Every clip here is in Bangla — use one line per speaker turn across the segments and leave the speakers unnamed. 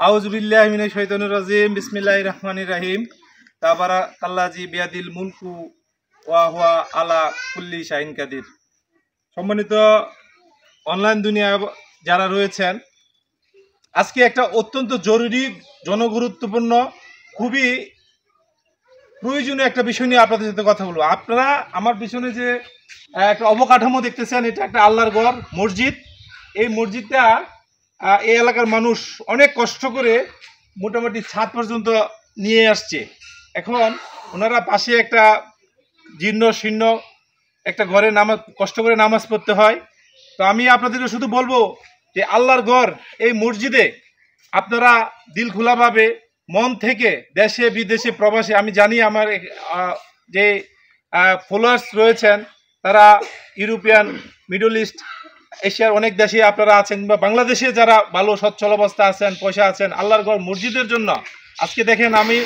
আউযুবিল্লাহি মিনাশ শাইতানির রাজিম বিসমিল্লাহির রহমানির রহিম তাবারাকাল্লাযী বিয়াদিল মুলকু ওয়া হুয়া আলা কুল্লি শাইইন কাদির। সম্মানিত অনলাইন দুনিয়া যারা রয়েছেন, আজকে একটা অত্যন্ত জরুরি জনগুরুত্বপূর্ণ খুবই প্রয়োজনীয় একটা বিষয় নিয়ে আপনাদের সাথে কথা বলবো। আপনারা আমার পিছনে যে একটা অবকাঠামো দেখতেছেন, এটা একটা আল্লাহর ঘর মসজিদ। এই মসজিদটা এই এলাকার মানুষ অনেক কষ্ট করে মোটামুটি ছাদ পর্যন্ত নিয়ে আসছে। এখন ওনারা পাশে একটা জীর্ণ শীর্ণ একটা ঘরে কষ্ট করে নামাজ পড়তে হয়। তো আমি আপনাদেরকে শুধু বলবো যে আল্লাহর ঘর এই মসজিদে আপনারা দিল খোলাভাবে মন থেকে দেশে বিদেশে প্রবাসে, আমি জানি আমার যে ফলোয়ার্স রয়েছেন তারা ইউরোপিয়ান, মিডল ইস্ট, এশিয়ার অনেক দেশে আপনারা আছেন, বা বাংলাদেশে যারা ভালো সচ্ছল অবস্থা আছেন, পয়সা আছেন, আল্লাহর ঘর মসজিদের জন্য আজকে দেখেন আমি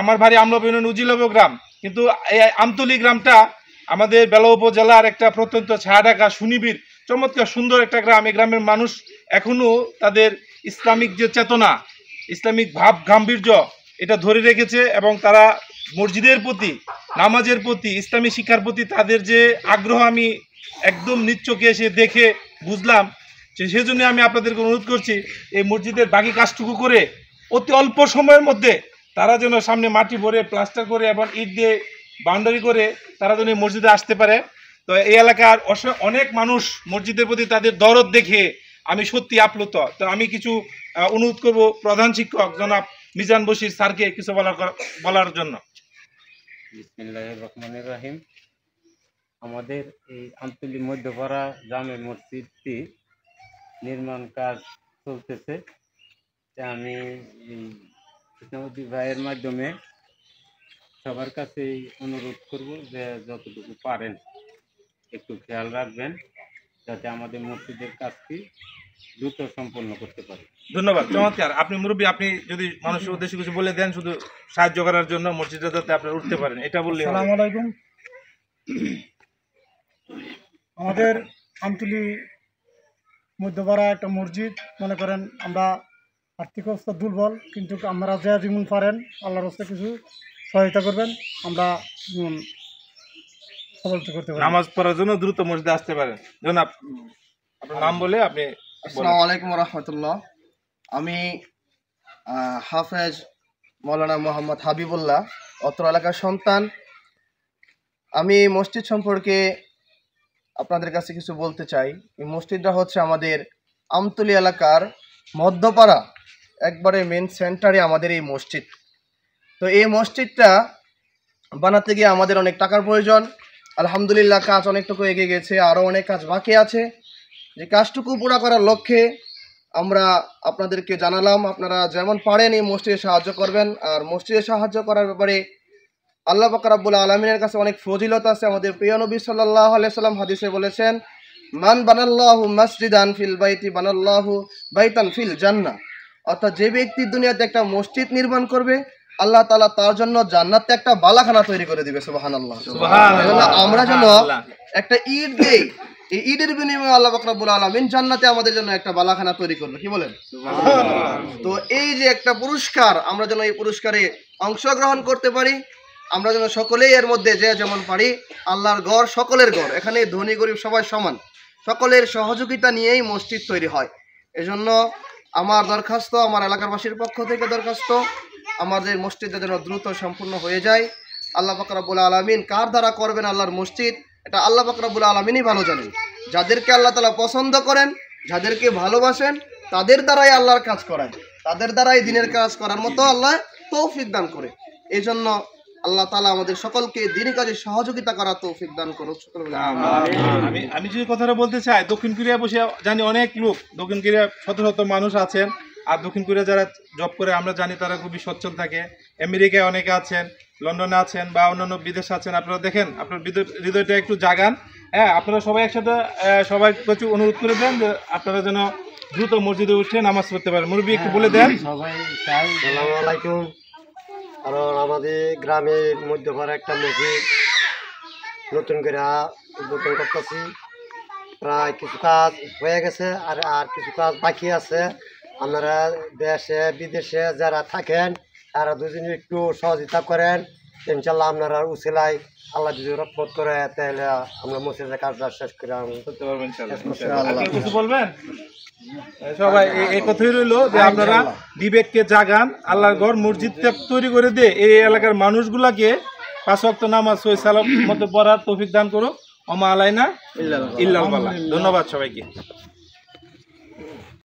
আমার বাড়ি আমলাপুর উজিলব গ্রাম, কিন্তু এই আমতলী গ্রামটা আমাদের বেলা উপজেলার একটা প্রত্যন্ত ছায়াঢাকা সুনিবিড় চমৎকার সুন্দর একটা গ্রাম। এই গ্রামের মানুষ এখনও তাদের ইসলামিক যে চেতনা, ইসলামিক ভাব গাম্ভীর্য এটা ধরে রেখেছে, এবং তারা মসজিদের প্রতি, নামাজের প্রতি, ইসলামী শিক্ষার প্রতি তাদের যে আগ্রহ আমি একদম নিচ্চকে এসে দেখে বুঝলাম। সেজন্য আমি আপনাদেরকে অনুরোধ করছি এই মসজিদের বাকি কাজটুকু করে অতি অল্প সময়ের মধ্যে তারা যেন সামনে মাটি ভরে প্লাস্টার করে এবং ইট দিয়ে বাউন্ডারি করে তারা যেন এই মসজিদে আসতে পারে। তো এই এলাকার অনেক মানুষ মসজিদের প্রতি তাদের দরদ দেখে আমি সত্যি আপ্লুত। তো আমি কিছু অনুরোধ করব প্রধান শিক্ষক জনাব মিজান বশির স্যারকে কিছু বলার জন্য।
বিসমিল্লাহির রহমানির রহিম। আমাদের এই আমতলী মধ্যপাড়া জামে মসজিদটি নির্মাণ কাজ চলতেছে। আমি এই কৃষ্ণমূর্তি ভাইয়ের মাধ্যমে সবার কাছে অনুরোধ করব যে যতটুকু পারেন একটু খেয়াল রাখবেন যাতে আমাদের মসজিদের কাজটি দ্রুত সম্পন্ন করতে পারি।
ধন্যবাদ, চমৎকার। আপনি মুরব্বী, আপনি যদি মানুষের উদ্দেশ্যে কিছু বলে দেন শুধু সাহায্য করার জন্য, মসজিদে যাতে আপনারা উঠতে পারেন, এটা বললে।
আসসালামু আলাইকুম। আমাদের আমতলী মধ্যপাড়া একটা মসজিদ, মনে করেন আমরা আর্থিক অবস্থা দুর্বল, কিন্তু আমরা যা যেমন পারেন আল্লাহর রাস্তায় কিছু সহায়তা করবেন, আমরা যেমন সফলতা করতে পারি।
নামাজ পড়ার জন্য দ্রুত মসজিদে আসতে পারেন। জনাব, আপনার নাম বলে আপনি।
আসসালামু আলাইকুম রহমতুল্লাহ। আমি হাফেজ মৌলানা মোহাম্মদ হাবিবুল্লাহ, অত্র এলাকার সন্তান। আমি এই মসজিদ সম্পর্কে আপনাদের কাছে কিছু বলতে চাই। এই মসজিদটা হচ্ছে আমাদের আমতলী এলাকার মধ্যপাড়া একবারে মেন সেন্টারে আমাদের এই মসজিদ। তো এই মসজিদটা বানাতে গিয়ে আমাদের অনেক টাকার প্রয়োজন। আলহামদুলিল্লাহ কাজ অনেকটুকু এগিয়ে গেছে, আরও অনেক কাজ বাকি আছে। যে কাজটুকু পুরা করার লক্ষ্যে আমরা আপনাদেরকে জানালাম, আপনারা যেমন পারেন এই মসজিদে সাহায্য করবেন। আর মসজিদে সাহায্য করার ব্যাপারে আল্লাহ পাক রব্বুল আলামিনের কাছে অনেক ফজিলত আছে। আমাদের প্রিয় নবী সাল্লাল্লাহু আলাইহি সাল্লাম হাদিসে বলেছেন, মান বানাল্লাহু মসজিদান ফিল বাইতি বানাল্লাহু বাইতান ফিল জান্নাহ। অর্থাৎ যে ব্যক্তি দুনিয়াতে একটা মসজিদ নির্মাণ করবে, আল্লাহ তাআলা তার জন্য জান্নাতে একটা বালাখানা তৈরি করে দিবে। সুবহানাল্লাহ। সুবহানাল্লাহ। আমরা যেন একটা ইট দেই, এই ঈদের বিনিময়ে আল্লাহ পাক রব্বুল আলামিন জান্নাতে আমাদের জন্য একটা বালাখানা তৈরি করবে। কি বলেন? তো এই যে একটা পুরস্কার, আমরা যেন এই পুরস্কারে অংশগ্রহণ করতে পারি। আমরা যেন সকলেই এর মধ্যে যে যেমন পারি, আল্লাহর ঘর সকলের ঘর, এখানে ধনী গরিব সবাই সমান, সকলের সহযোগিতা নিয়েই মসজিদ তৈরি হয়। এজন্য আমার দরখাস্ত, আমার এলাকাবাসীর পক্ষ থেকে দরখাস্ত, আমাদের মসজিদটা যেন দ্রুত সম্পূর্ণ হয়ে যায়। আল্লাহ পাক রব্বুল আলামিন কার দ্বারা করবেন আল্লাহর মসজিদ, এটা আল্লাহ পাক রব্বুল আলামিনই ভালো জানেন। যাদেরকে আল্লাহ তাআলা পছন্দ করেন, যাদেরকে ভালোবাসেন, তাদের দ্বারাই আল্লাহর কাজ করায়, তাদের দ্বারাই দিনের কাজ করার মতো আল্লাহ তৌফিক দান করে। এই জন্য আল্লাহ তাআলা আমাদের সকলকে দিনের কাজে সহযোগিতা করার তৌফিক দান করুন।
আমি যে কথাটা বলতে চাই, দক্ষিণ কোরিয়া বসে জানি অনেক লোক, দক্ষিণ কোরিয়া শত শত মানুষ আছেন। আর দক্ষিণ কোরিয়া যারা জব করে আমরা জানি তারা খুবই সচ্ছল থাকে। আমেরিকায় অনেকে আছেন, লন্ডনে আছেন, বা অন্যান্য বিদেশে আছেন। আপনারা দেখেন, আপনার হৃদয়টা একটু জাগান। হ্যাঁ, আপনারা সবাই একসাথে সবাই কিছু অনুরোধ করে দেন যে আপনারা যেন দ্রুত মসজিদে উঠে নামাজ পড়তে পারেন। মুরব্বী একটু বলে দেন।
আসসালামু আলাইকুম। কারণ আমাদের গ্রামের মধ্যপাড়া একটা মসজিদ নতুন করে উদ্বোধন করতেছি। প্রায় কিছু কাজ হয়ে গেছে, আর কিছু কাজ বাকি আছে। আপনারা দেশে বিদেশে যারা থাকেন তারা দুজনে একটু সহযোগিতা করেন, ইনশাল্লাহ আপনারা উসিলায় আল্লাহ যদি রহমত করে তাহলে আমরা মসজিদের কাজটা শেষ করে
করতে পারবেন ইনশাআল্লাহ। আর কেউ কিছু বলবেন? সবাই এই কথাই রইলো যে আপনারা বিবেককে জাগান, আল্লাহর ঘর মসজিদটা তৈরি করে দিয়ে এই এলাকার মানুষগুলাকে 5 ওয়াক্ত নামাজ সহি সালাত মতো পড়ার তৌফিক দান করো। ওমা আলাইনা ইল্লাল বালাগ। ধন্যবাদ সবাইকে।